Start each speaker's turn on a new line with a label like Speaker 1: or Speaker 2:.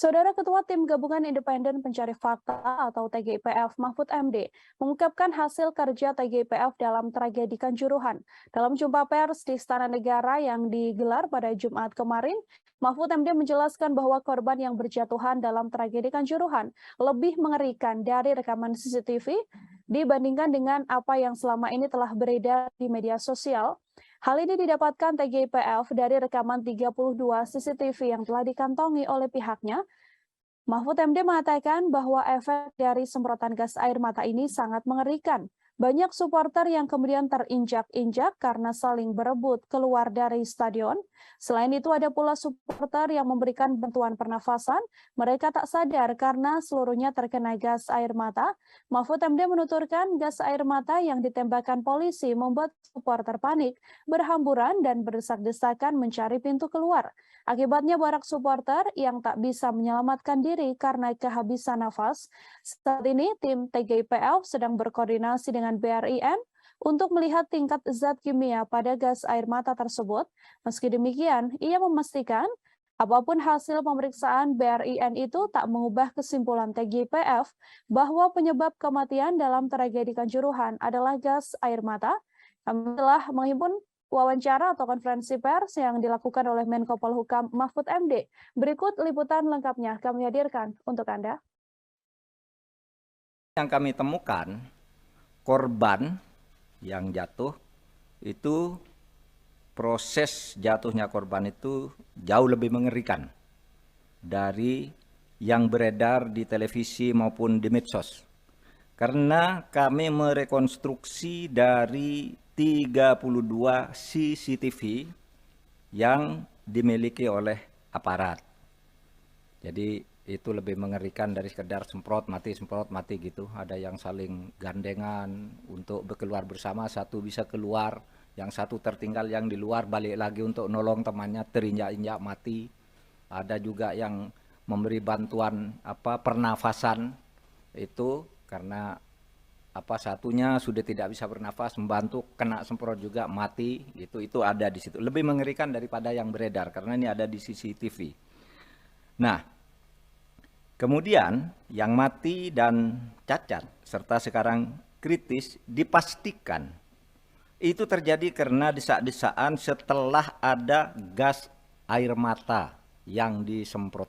Speaker 1: Saudara Ketua Tim Gabungan Independen Pencari Fakta atau TGIPF Mahfud MD mengungkapkan hasil kerja TGIPF dalam tragedi Kanjuruhan. Dalam jumpa pers di Istana Negara yang digelar pada Jumat kemarin, Mahfud MD menjelaskan bahwa korban yang berjatuhan dalam tragedi Kanjuruhan lebih mengerikan dari rekaman CCTV dibandingkan dengan apa yang selama ini telah beredar di media sosial. Hal ini didapatkan TGIPF dari rekaman 32 CCTV yang telah dikantongi oleh pihaknya. Mahfud MD mengatakan bahwa efek dari semprotan gas air mata ini sangat mengerikan. Banyak supporter yang kemudian terinjak-injak karena saling berebut keluar dari stadion. Selain itu ada pula supporter yang memberikan bantuan pernafasan. Mereka tak sadar karena seluruhnya terkena gas air mata. Mahfud MD menuturkan gas air mata yang ditembakkan polisi membuat supporter panik, berhamburan dan berdesak-desakan mencari pintu keluar. Akibatnya banyak supporter yang tak bisa menyelamatkan diri karena kehabisan nafas. Saat ini tim TGIPF sedang berkoordinasi dengan BRIN untuk melihat tingkat zat kimia pada gas air mata tersebut. Meski demikian, ia memastikan apapun hasil pemeriksaan BRIN itu tak mengubah kesimpulan TGIPF bahwa penyebab kematian dalam tragedi Kanjuruhan adalah gas air mata. Kami telah menghimpun wawancara atau konferensi pers yang dilakukan oleh Menko Polhukam Mahfud MD. Berikut liputan lengkapnya kami hadirkan untuk Anda.
Speaker 2: Yang kami temukan, korban yang jatuh itu proses jatuhnya korban itu jauh lebih mengerikan dari yang beredar di televisi maupun di medsos. Karena kami merekonstruksi dari 32 CCTV yang dimiliki oleh aparat. Jadi itu lebih mengerikan dari sekedar semprot mati gitu. Ada yang saling gandengan untuk berkeluar bersama, satu bisa keluar, yang satu tertinggal, yang di luar balik lagi untuk nolong temannya, terinjak-injak mati. Ada juga yang memberi bantuan pernafasan itu karena satunya sudah tidak bisa bernafas, membantu kena semprot juga mati gitu. Itu ada di situ. Lebih mengerikan daripada yang beredar karena ini ada di CCTV. Nah, kemudian yang mati dan cacat serta sekarang kritis dipastikan itu terjadi karena desak-desakan setelah ada gas air mata yang disemprot.